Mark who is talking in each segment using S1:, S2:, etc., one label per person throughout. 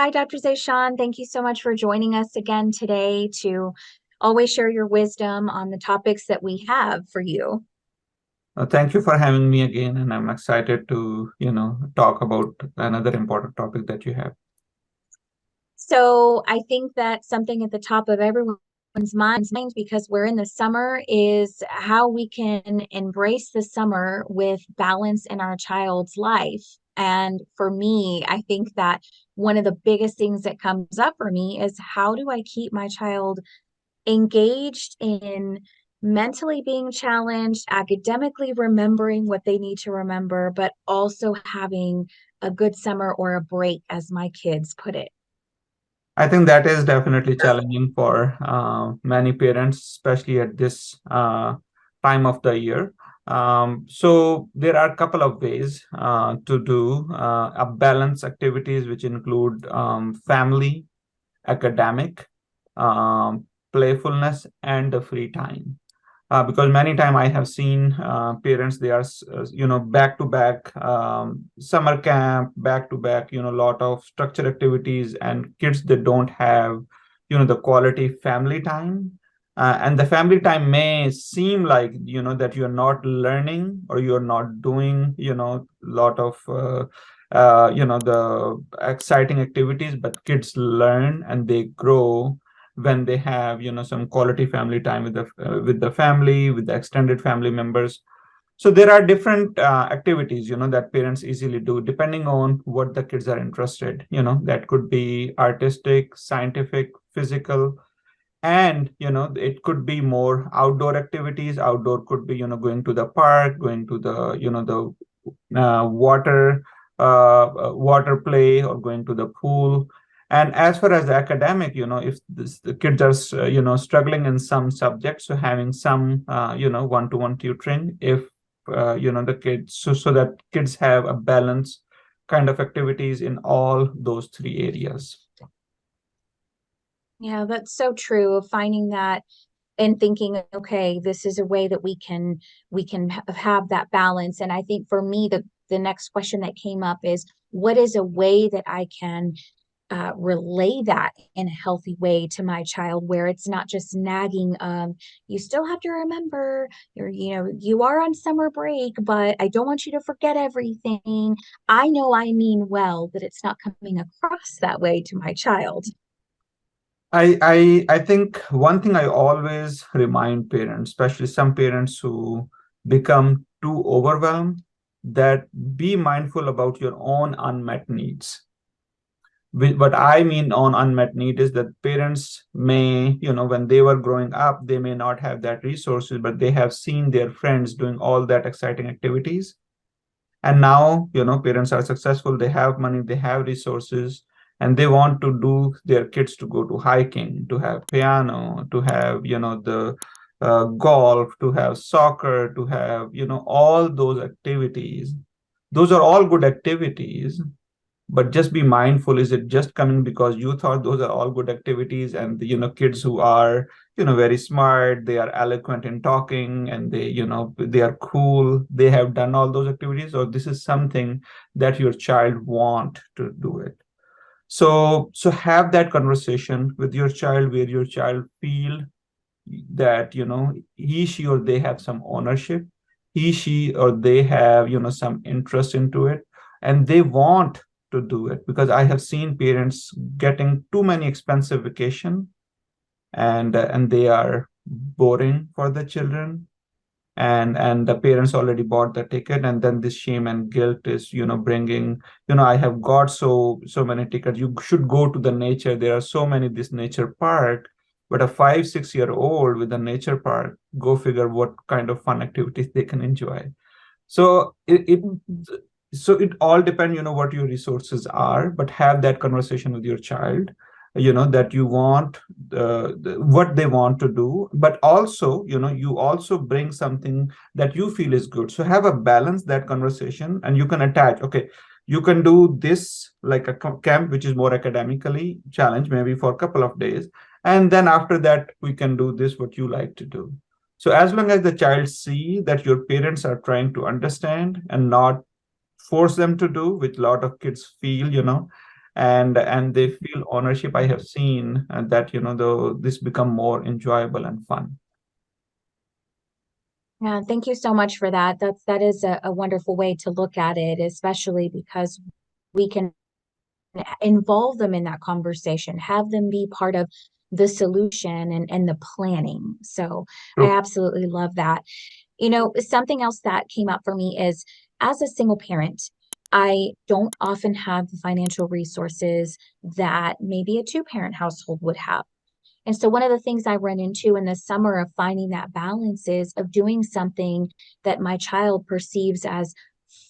S1: Hi, Dr. Zeshan. Thank you so much for joining us again today to always share your wisdom on the topics that we have for you.
S2: Thank you for having me again, and I'm excited to, talk about another important topic that you have.
S1: So, I think that something at the top of everyone's mind, because we're in the summer, is how we can embrace the summer with balance in our child's life. And for me, I think that one of the biggest things that comes up for me is how do I keep my child engaged in mentally being challenged, academically remembering what they need to remember, but also having a good summer or a break, as my kids put it.
S2: I think that is definitely challenging for many parents, especially at this time of the year. So there are a couple of ways to do a balance activities, which include family, academic, playfulness, and the free time. Because many time I have seen parents, they are back to back summer camp, back to back, lot of structured activities, and kids that don't have the quality family time. And the family time may seem like that you're not learning or you're not doing lot of the exciting activities, but kids learn and they grow when they have some quality family time with the family, with the extended family members. So there are different activities that parents easily do depending on what the kids are interested. That could be artistic, scientific, physical, and it could be more outdoor activities. Outdoor could be going to the park, going to the water play, or going to the pool. And as far as the academic, if the kids are struggling in some subjects, so having some one-to-one tutoring, if the kids, so that kids have a balance kind of activities in all those three areas.
S1: Yeah, that's so true of finding that and thinking, okay, this is a way that we can have that balance. And I think for me, the next question that came up is what is a way that I can relay that in a healthy way to my child where it's not just nagging, you still have to remember you are on summer break, but I don't want you to forget everything. I know I mean well, but it's not coming across that way to my child.
S2: I think one thing I always remind parents, especially some parents who become too overwhelmed, that be mindful about your own unmet needs. What I mean on unmet need is that parents may, when they were growing up, they may not have that resources, but they have seen their friends doing all that exciting activities. And now, parents are successful, they have money, they have resources, and they want to do their kids to go to hiking, to have piano, to have, the golf, to have soccer, to have, all those activities. Those are all good activities, but just be mindful, is it just coming because you thought those are all good activities, and kids who are very smart, they are eloquent in talking, and they are cool, they have done all those activities, or this is something that your child want to do it. So have that conversation with your child where your child feel that he, she, or they have some ownership, he, she, or they have some interest into it, and they want to do it. Because I have seen parents getting too many expensive vacation, and they are boring for the children, and the parents already bought the ticket, and then this shame and guilt is bringing, I have got so many tickets, you should go to the nature, there are so many this nature park. But a 5 6 year old with a nature park, go figure what kind of fun activities they can enjoy. So it all depends, what your resources are, but have that conversation with your child, that you want what they want to do, but also, you also bring something that you feel is good. So have a balance that conversation, and you can attach, okay, you can do this like a camp, which is more academically challenged, maybe for a couple of days, and then after that we can do this what you like to do. So as long as the child see that your parents are trying to understand and not force them to do, which a lot of kids feel, and they feel ownership. I have seen that, though this become more enjoyable and fun.
S1: Yeah, thank you so much for that. That is a wonderful way to look at it, especially because we can involve them in that conversation, have them be part of the solution and the planning. So I
S2: True.
S1: absolutely love that. Something else that came up for me is as a single parent, I don't often have the financial resources that maybe a two-parent household would have. And so one of the things I run into in the summer of finding that balance is of doing something that my child perceives as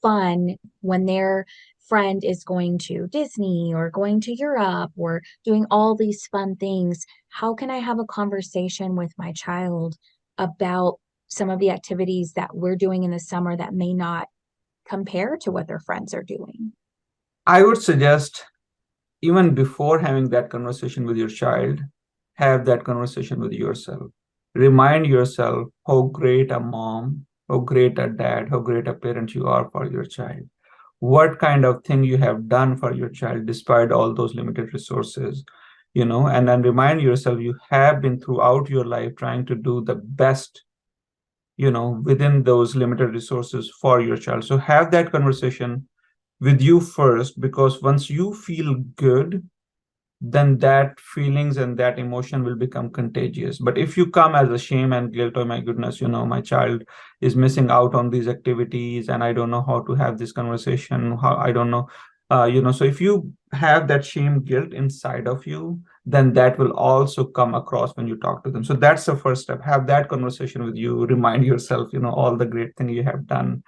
S1: fun when their friend is going to Disney or going to Europe or doing all these fun things. How can I have a conversation with my child about some of the activities that we're doing in the summer that may not compare to what their friends are doing?
S2: I would suggest, even before having that conversation with your child, have that conversation with yourself. Remind yourself how great a mom, how great a dad, how great a parent you are for your child. What kind of thing you have done for your child despite all those limited resources, and then remind yourself you have been throughout your life trying to do the best, within those limited resources for your child. So have that conversation with you first, because once you feel good, then that feelings and that emotion will become contagious. But if you come as a shame and guilt, oh my goodness, my child is missing out on these activities and I don't know how to have this conversation, how I don't know, so if you have that shame guilt inside of you, then that will also come across when you talk to them. So that's the first step. Have that conversation with you, remind yourself, all the great things you have done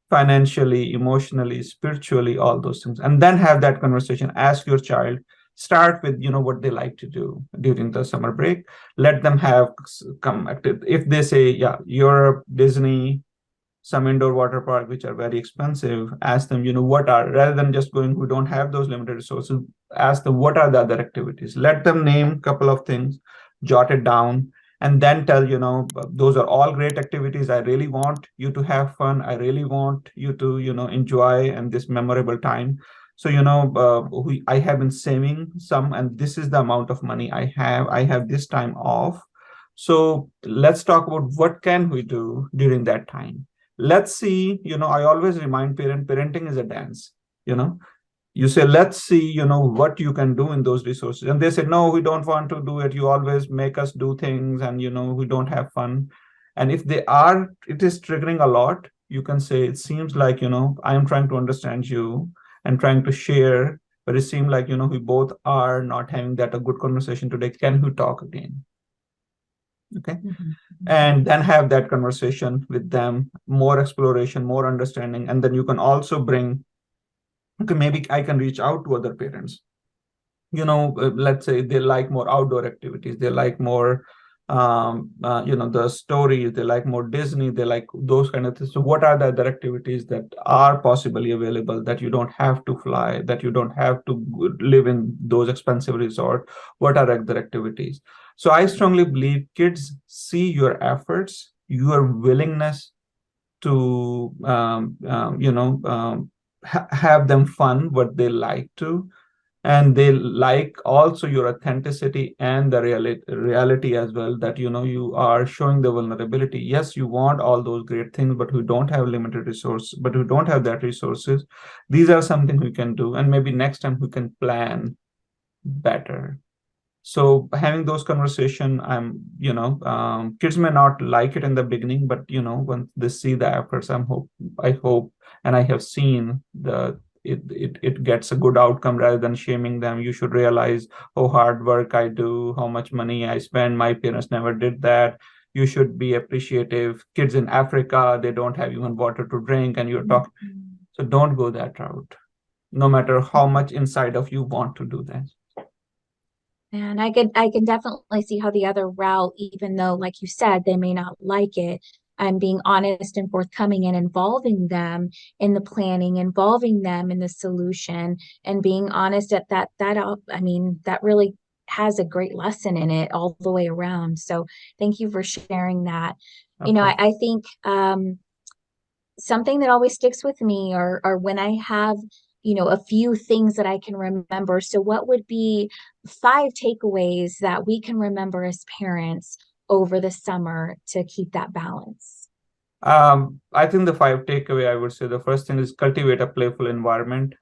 S2: financially, emotionally, spiritually, all those things. And then have that conversation. Ask your child, start with, what they like to do during the summer break. Let them have come active. If they say, yeah, Europe, Disney, some indoor water park which are very expensive, ask them, what are, rather than just going, we don't have those limited resources, ask them what are the other activities. Let them name a couple of things, jot it down, and then tell, those are all great activities. I really want you to have fun. I really want you to, enjoy and this memorable time. So, I have been saving some, and this is the amount of money I have. I have this time off. So let's talk about what can we do during that time. Let's see, I always remind parenting is a dance. you know you say, let's see, what you can do in those resources, and they say, no, we don't want to do it. You always make us do things, and we don't have fun. And if it is triggering a lot, you can say, it seems like, I am trying to understand you and trying to share, but it seems like, we both are not having that a good conversation today. Can we talk again? Okay.
S1: Mhm.
S2: And then have that conversation with them, more exploration, more understanding. And then you can also bring, okay, maybe I can reach out to other parents. Let's say they like more outdoor activities, they like more the stories, they like more Disney, they like those kind of things. So what are the other activities that are possibly available, that you don't have to fly, that you don't have to live in those expensive resorts? What are other activities? So I strongly believe kids see your efforts, your willingness to have them fun what they like to, and they like also your authenticity and the reality as well, that you are showing the vulnerability. Yes, you want all those great things, but we don't have limited resource, but we don't have that resources. These are something we can do, and maybe next time we can plan better. So having those conversation, kids may not like it in the beginning, but when they see the efforts, I hope, and I have seen it gets a good outcome. Rather than shaming them, you should realize how hard work I do, how much money I spend. My parents never did that. You should be appreciative. Kids in Africa, they don't have even water to drink, and you're talking.
S1: Mhm.
S2: So don't go that route, no matter how much inside of you want to do that.
S1: And I can definitely see how the other route, even though, like you said, they may not like it, and being honest and forthcoming and involving them in the planning, involving them in the solution, and being honest at I mean, that really has a great lesson in it all the way around. So thank you for sharing that.
S2: Of course.
S1: I think something that always sticks with me or when I have a few things that I can remember. So what would be 5 takeaways that we can remember as parents over the summer to keep that balance?
S2: I think the five takeaway, I would say the first thing is cultivate a playful environment,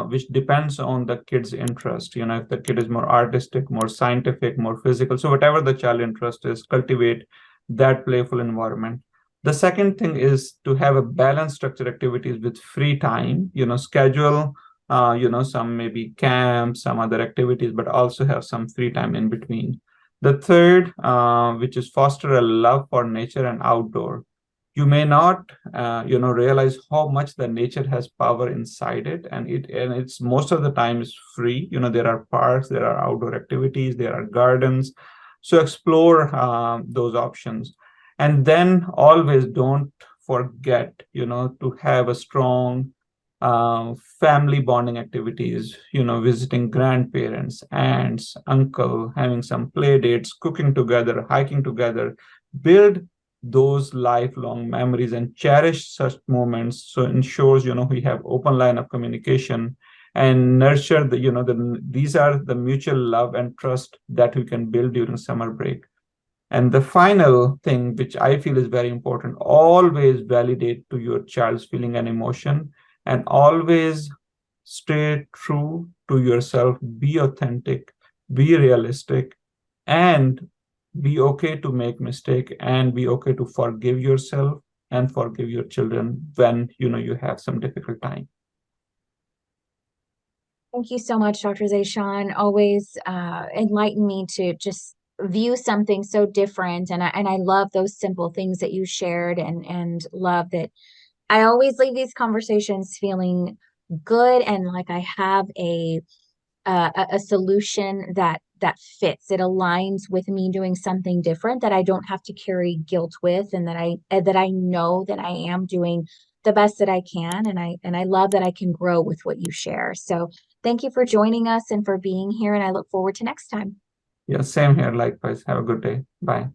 S2: which depends on the kid's interest. If the kid is more artistic, more scientific, more physical, so whatever the child interest is, cultivate that playful environment. The second thing is to have a balanced structured activities with free time, schedule, some maybe camp, some other activities, but also have some free time in between. The third, which is foster a love for nature and outdoor. You may not realize how much the nature has power inside it, and it's most of the time is free. There are parks, there are outdoor activities, there are gardens, so explore those options. And then always don't forget to have a strong family bonding activities, visiting grandparents, aunts, uncle, having some play dates, cooking together, hiking together. Build those lifelong memories and cherish such moments, so ensures we have open line of communication and nurture these are the mutual love and trust that we can build during summer break. And the final thing, which I feel is very important, always validate to your child's feeling and emotion, and always stay true to yourself, be authentic, be realistic, and be okay to make mistake, and be okay to forgive yourself and forgive your children when you have some difficult time.
S1: Thank you so much, Dr. Zeshan. Always enlighten me to just view something so different. And I love those simple things that you shared, and love that I always leave these conversations feeling good and like I have a solution that fits. It aligns with me doing something different that I don't have to carry guilt with, and that I know that I am doing the best that I can, and I love that I can grow with what you share. So thank you for joining us and for being here, and I look forward to next time.
S2: Yeah, same here. Likewise. Have a good day. Bye.